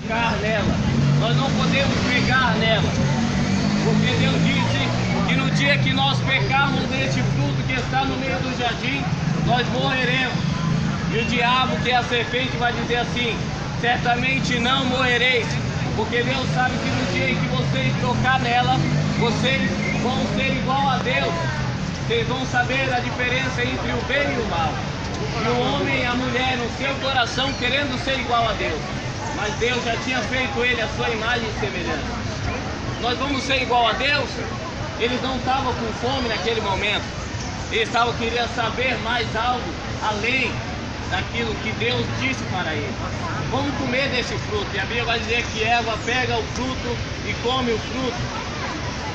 pegar nela. Nós não podemos pegar nela. Porque Deus disse que no dia que nós pecarmos deste fruto que está no meio do jardim, nós morreremos. E o diabo, que é a serpente, vai dizer assim: certamente não morrereis. Porque Deus sabe que no dia em que vocês tocar nela, vocês vão ser igual a Deus. Vocês vão saber a diferença entre o bem e o mal. E o homem e a mulher no seu coração querendo ser igual a Deus. Mas Deus já tinha feito ele a sua imagem e semelhança. Nós vamos ser igual a Deus? Eles não estavam com fome naquele momento. Eles queriam saber mais algo além daquilo que Deus disse para eles. Vamos comer desse fruto. E a Bíblia vai dizer que Eva pega o fruto e come o fruto.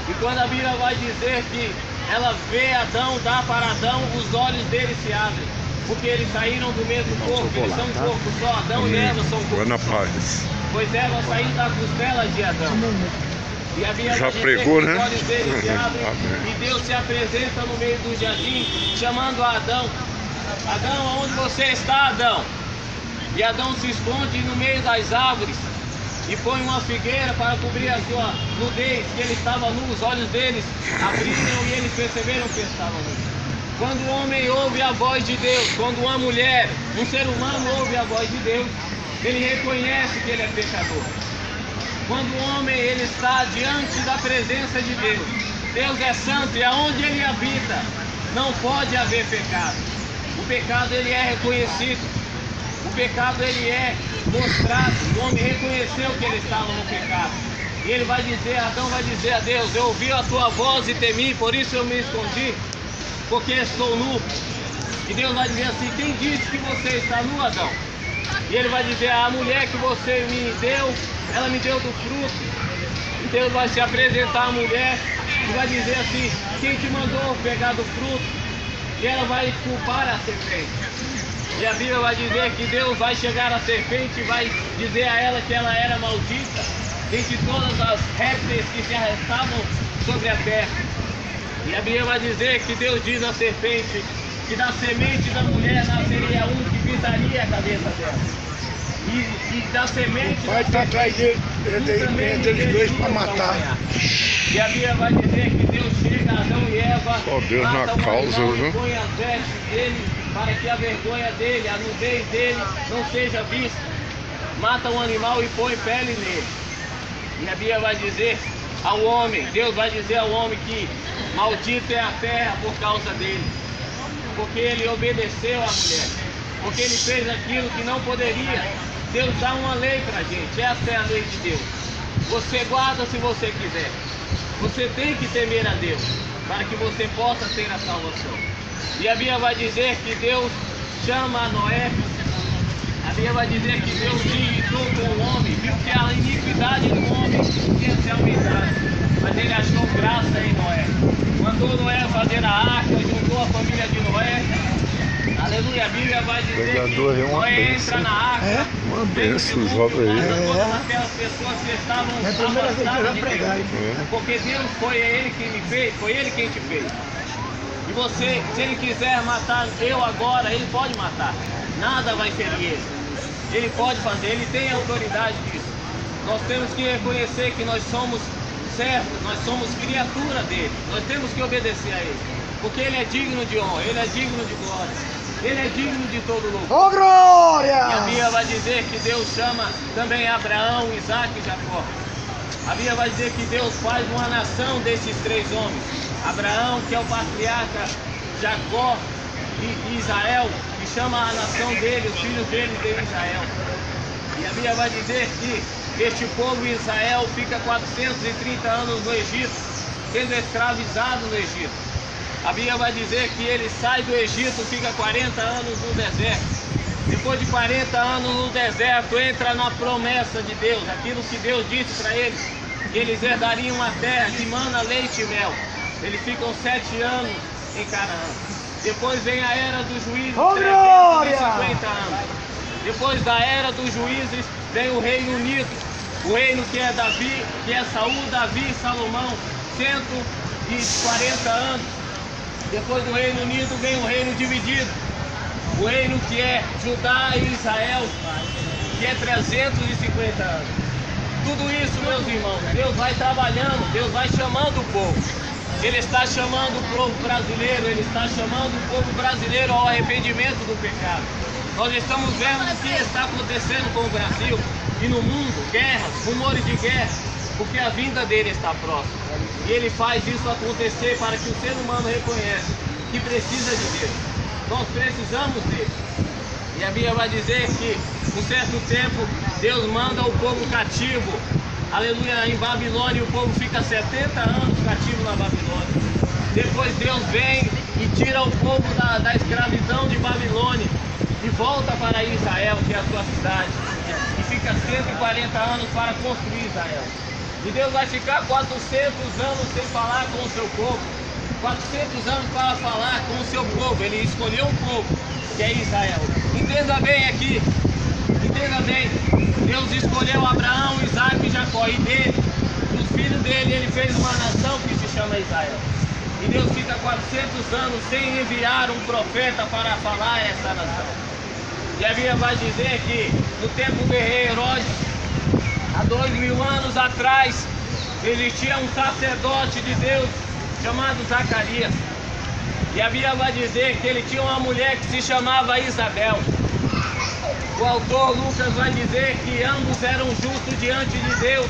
E quando a Bíblia vai dizer que ela vê Adão, dá para Adão, os olhos dele se abrem. Porque eles saíram do mesmo corpo, eles são um corpo só. Adão e Eva são um corpo só. Pois Eva saiu da costela de Adão. E a Bíblia já vai pregou, dizer né? que os olhos dele se abrem. E Deus se apresenta no meio do jardim, chamando a Adão. Adão, aonde você está, Adão? E Adão se esconde no meio das árvores e põe uma figueira para cobrir a sua nudez, que ele estava nu, os olhos deles abriram e eles perceberam que estavam nus. Quando o homem ouve a voz de Deus, quando uma mulher, um ser humano ouve a voz de Deus, ele reconhece que ele é pecador. Quando o homem ele está diante da presença de Deus, Deus é santo e aonde ele habita não pode haver pecado. O pecado ele é reconhecido. O pecado ele é mostrado. O homem reconheceu que ele estava no pecado. E ele vai dizer, Adão vai dizer a Deus: eu ouvi a tua voz e temi, por isso eu me escondi, porque estou nu. E Deus vai dizer assim: quem disse que você está nu, Adão? E ele vai dizer: a mulher que você me deu, ela me deu do fruto. E Deus vai se apresentar à mulher e vai dizer assim: quem te mandou pegar do fruto? E ela vai culpar a serpente. E a Bíblia vai dizer que Deus vai chegar à serpente e vai dizer a ela que ela era maldita dentre todas as répteis que se arrastavam sobre a terra. E a Bíblia vai dizer que Deus diz à serpente que da semente da mulher nasceria um que pisaria a cabeça dela. E da semente vai estar atrás deles dois para matar. E a Bíblia vai dizer que Deus chega a Adão e Eva, só Deus na causa, viu? Põe as vestes dele para que a vergonha dele, a nudez dele não seja vista. Mata um animal e põe pele nele. E a Bíblia vai dizer ao homem, Deus vai dizer ao homem que maldita é a terra por causa dele. Porque ele obedeceu à mulher. Porque ele fez aquilo que não poderia. Deus dá uma lei pra gente. Essa é a lei de Deus. Você guarda se você quiser. Você tem que temer a Deus para que você possa ter a salvação. E a Bíblia vai dizer que Deus chama a Noé. A Bíblia vai dizer que Deus digitou com o homem, viu que a iniquidade do homem tinha se aumentado. Mas ele achou graça em Noé. Mandou Noé fazer a arca, juntou a família de Noé. Aleluia, a Bíblia vai dizer que Noé entra na arca. Uma bênção, joga aí. Aquelas pessoas que estavam afastadas de Deus. Porque Deus foi ele quem me fez, foi ele quem te fez. E você, se ele quiser matar eu agora, ele pode matar. Nada vai ferir ele. Ele pode fazer, ele tem autoridade disso. Nós temos que reconhecer que nós somos servos, nós somos criatura dele. Nós temos que obedecer a ele. Porque ele é digno de honra, ele é digno de glória. Ele é digno de todo louvor. Ô, glória! E a Bíblia vai dizer que Deus chama também Abraão, Isaac e Jacó. A Bíblia vai dizer que Deus faz uma nação desses três homens. Abraão, que é o patriarca, Jacó e Israel, que chama a nação dele, os filhos dele de Israel. E a Bíblia vai dizer que este povo Israel fica 430 anos no Egito, sendo escravizado no Egito. A Bíblia vai dizer que ele sai do Egito, fica 40 anos no deserto. Depois de 40 anos no deserto, entra na promessa de Deus, aquilo que Deus disse para eles, que eles herdariam uma terra que mana leite e mel. Eles ficam 7 anos em Canaã. Depois vem a era dos juízes, 350 anos. Depois da era dos juízes, vem o Reino Unido. O reino que é Davi, que é Saul, Davi e Salomão, 140 anos. Depois do Reino Unido vem o reino dividido. O reino que é Judá e Israel, que é 350 anos. Tudo isso, meus irmãos, Deus vai trabalhando, Deus vai chamando o povo. Ele está chamando o povo brasileiro, Ele está chamando o povo brasileiro ao arrependimento do pecado. Nós estamos vendo o que está acontecendo com o Brasil e no mundo, guerras, rumores de guerra, porque a vinda dele está próxima. E ele faz isso acontecer para que o ser humano reconheça que precisa de Deus. Nós precisamos dele. E a Bíblia vai dizer que, um certo tempo, Deus manda o povo cativo, aleluia, em Babilônia, o povo fica 70 anos cativo na Babilônia. Depois Deus vem e tira o povo da escravidão de Babilônia e volta para Israel, que é a sua cidade, e fica 140 anos para construir Israel. E Deus vai ficar 400 anos sem falar com o seu povo, 400 anos para falar com o seu povo. Ele escolheu um povo, que é Israel. Entenda bem aqui, entenda bem, Deus escolheu Abraão, Isaac e Jacó, e dele, dos filhos dele, ele fez uma nação que se chama Israel. E Deus fica 400 anos sem enviar um profeta para falar a essa nação. E a Bíblia vai dizer que no tempo do rei Herodes, há 2000 anos atrás, existia um sacerdote de Deus chamado Zacarias. E a Bíblia vai dizer que ele tinha uma mulher que se chamava Isabel. O autor Lucas vai dizer que ambos eram justos diante de Deus,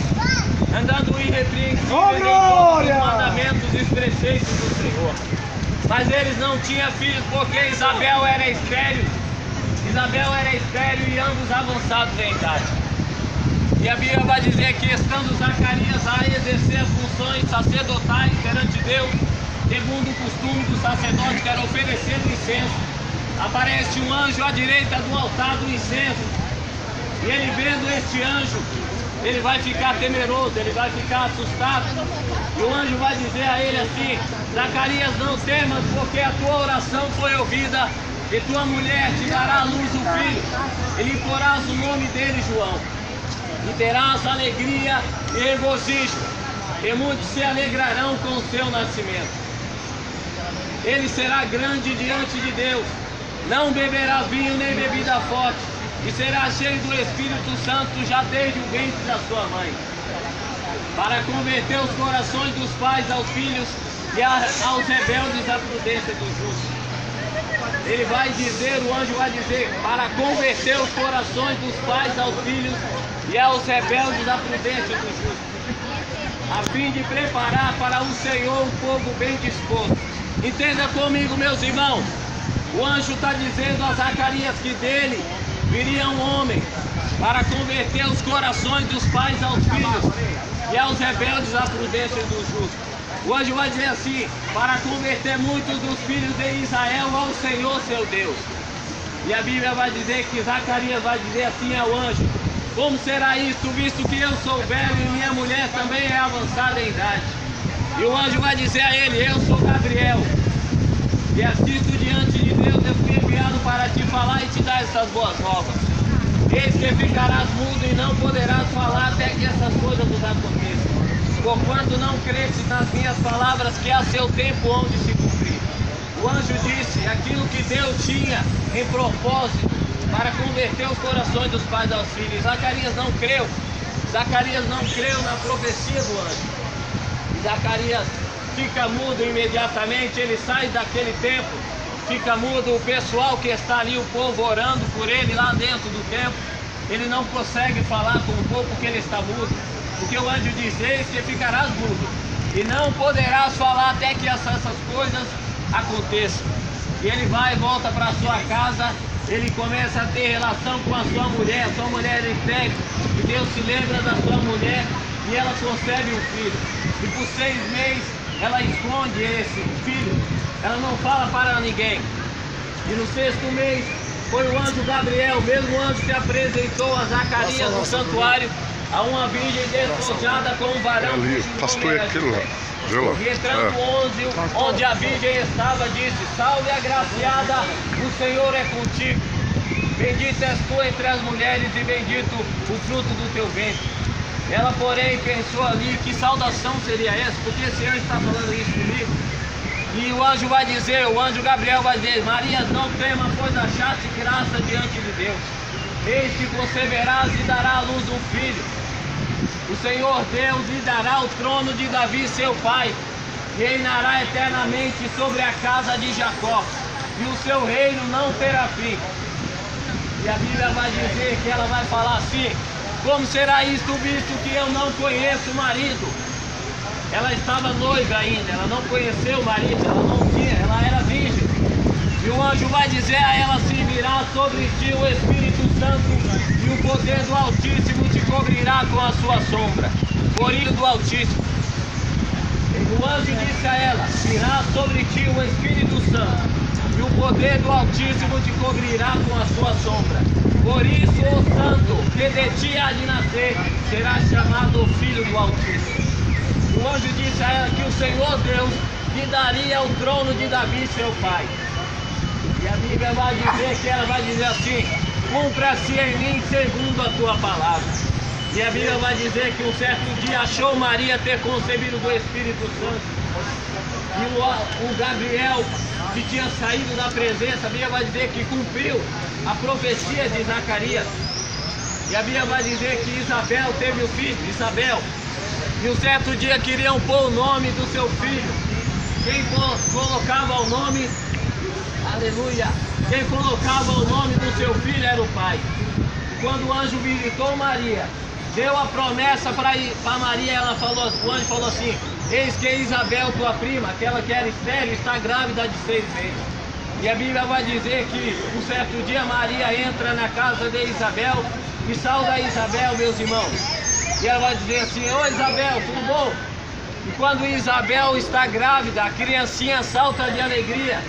andando irrepreensíveis em todos os mandamentos e preceitos do Senhor. Mas eles não tinham filhos porque Isabel era estéril. Isabel era estéril e ambos avançados em idade. E a Bíblia vai dizer que, estando Zacarias a exercer as funções sacerdotais perante Deus, segundo o costume do sacerdote, que era oferecendo incenso, aparece um anjo à direita do altar do incenso. E ele, vendo este anjo, ele vai ficar temeroso, ele vai ficar assustado. E o anjo vai dizer a ele assim: Zacarias, não temas, porque a tua oração foi ouvida, e tua mulher te dará à luz um filho, e lhe porás o nome dele João. E terás alegria e regozijo, e muitos se alegrarão com o seu nascimento. Ele será grande diante de Deus, não beberá vinho nem bebida forte, e será cheio do Espírito Santo já desde o ventre da sua mãe, para converter os corações dos pais aos filhos e aos rebeldes à prudência dos justos. Ele vai dizer, o anjo vai dizer, para converter os corações dos pais aos filhos e aos rebeldes à prudência dos justos, a fim de preparar para o Senhor um povo bem disposto. Entenda comigo, meus irmãos, o anjo está dizendo a Zacarias que dele viria um homem para converter os corações dos pais aos filhos e aos rebeldes à prudência dos justos. O anjo vai dizer assim: para converter muitos dos filhos de Israel ao Senhor seu Deus. E a Bíblia vai dizer que Zacarias vai dizer assim ao anjo: como será isto, visto que eu sou velho e minha mulher também é avançada em idade? E o anjo vai dizer a ele: eu sou Gabriel, e assisto diante de Deus, eu fui enviado para te falar e te dar essas boas novas. Eis que ficarás mudo e não poderás falar até que essas coisas nos aconteçam. Porquanto não cresces nas minhas palavras, que há seu tempo onde se cumprir. O anjo disse aquilo que Deus tinha em propósito para converter os corações dos pais aos filhos. Zacarias não creu. Zacarias não creu na profecia do anjo. E Zacarias fica mudo imediatamente, ele sai daquele templo, fica mudo. O pessoal que está ali, o povo orando por ele lá dentro do templo, ele não consegue falar com o povo porque ele está mudo. Porque o anjo diz: eis que ficarás mudo e não poderás falar até que essas coisas aconteçam. E ele vai e volta para a sua casa, ele começa a ter relação com a sua mulher é estéril, e Deus se lembra da sua mulher e ela concebe um filho. E por 6 meses ela esconde esse filho, ela não fala para ninguém. E no 6º mês foi o anjo Gabriel, o mesmo anjo que apresentou a Zacarias no santuário a uma virgem despojada com um varão. Ali, pastor, é aquilo lá. E entrando onde a virgem estava, disse: salve agraciada, o Senhor é contigo. Bendita és tu entre as mulheres e bendito o fruto do teu ventre. Ela, porém, pensou ali: que saudação seria essa? Porque esse anjo está falando isso comigo? E o anjo vai dizer, o anjo Gabriel vai dizer: Maria, não tema, pois achaste graça diante de Deus. Eis que conceberás e dará à luz um filho. O Senhor Deus lhe dará o trono de Davi, seu pai, e reinará eternamente sobre a casa de Jacó, e o seu reino não terá fim. E a Bíblia vai dizer que ela vai falar assim: como será isto, visto que eu não conheço o marido? Ela estava noiva ainda, ela não conheceu o marido, ela era virgem. E o anjo vai dizer a ela assim: virá sobre ti o Espírito Santo, e o poder do Altíssimo te cobrirá com a sua sombra. Por isso do Altíssimo. O anjo disse a ela: virá sobre ti o Espírito Santo, e o poder do Altíssimo te cobrirá com a sua sombra. Por isso o santo que de ti há de nascer será chamado Filho do Altíssimo. O anjo disse a ela que o Senhor Deus lhe daria o trono de Davi, seu pai. E a Bíblia vai dizer que ela vai dizer assim: cumpra-se em mim segundo a tua palavra. E a Bíblia vai dizer que um certo dia achou Maria ter concebido do Espírito Santo. E o Gabriel, que tinha saído da presença, a Bíblia vai dizer que cumpriu a profecia de Zacarias. E a Bíblia vai dizer que Isabel teve o filho, Isabel. E um certo dia queriam pôr o nome do seu filho. Quem colocava o nome, aleluia, quem colocava o nome do seu filho era o pai. Quando o anjo visitou Maria, deu a promessa para Maria, o anjo falou assim: eis que Isabel, tua prima, aquela que era estéril, está grávida de 6 meses. E a Bíblia vai dizer que um certo dia Maria entra na casa de Isabel e sauda Isabel, meus irmãos. E ela vai dizer assim: ô Isabel, tudo bom? E quando Isabel está grávida, a criancinha salta de alegria.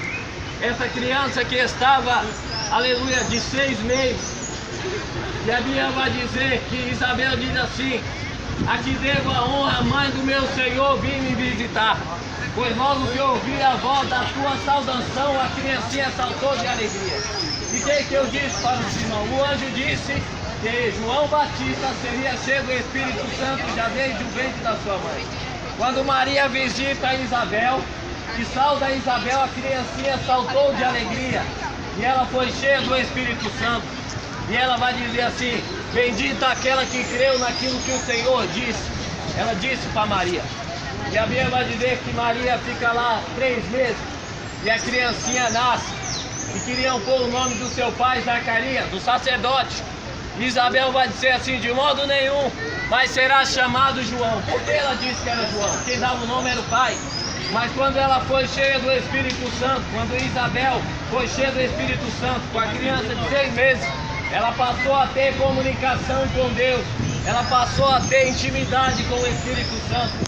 Essa criança que estava, aleluia, de 6 meses. E a Bíblia vai dizer que Isabel diz assim: a que devo a honra, mãe do meu Senhor, vim me visitar. Pois logo que ouvi a voz da tua saudação, a criancinha saltou de alegria. E o que eu disse para o irmão? O anjo disse que João Batista seria cheio do Espírito Santo já desde o ventre da sua mãe. Quando Maria visita Isabel, que sauda Isabel, a criancinha saltou de alegria. E ela foi cheia do Espírito Santo. E ela vai dizer assim: bendita aquela que creu naquilo que o Senhor disse. Ela disse para Maria. E a Bíblia vai dizer que Maria fica lá 3 meses. E a criancinha nasce. E queriam pôr o nome do seu pai, Zacarias, do sacerdote. E Isabel vai dizer assim: de modo nenhum, mas será chamado João. Por que ela disse que era João? Quem dava o nome era o pai. Mas quando ela foi cheia do Espírito Santo, quando Isabel foi cheia do Espírito Santo, com a criança de 6 meses, ela passou a ter comunicação com Deus. Ela passou a ter intimidade com o Espírito Santo.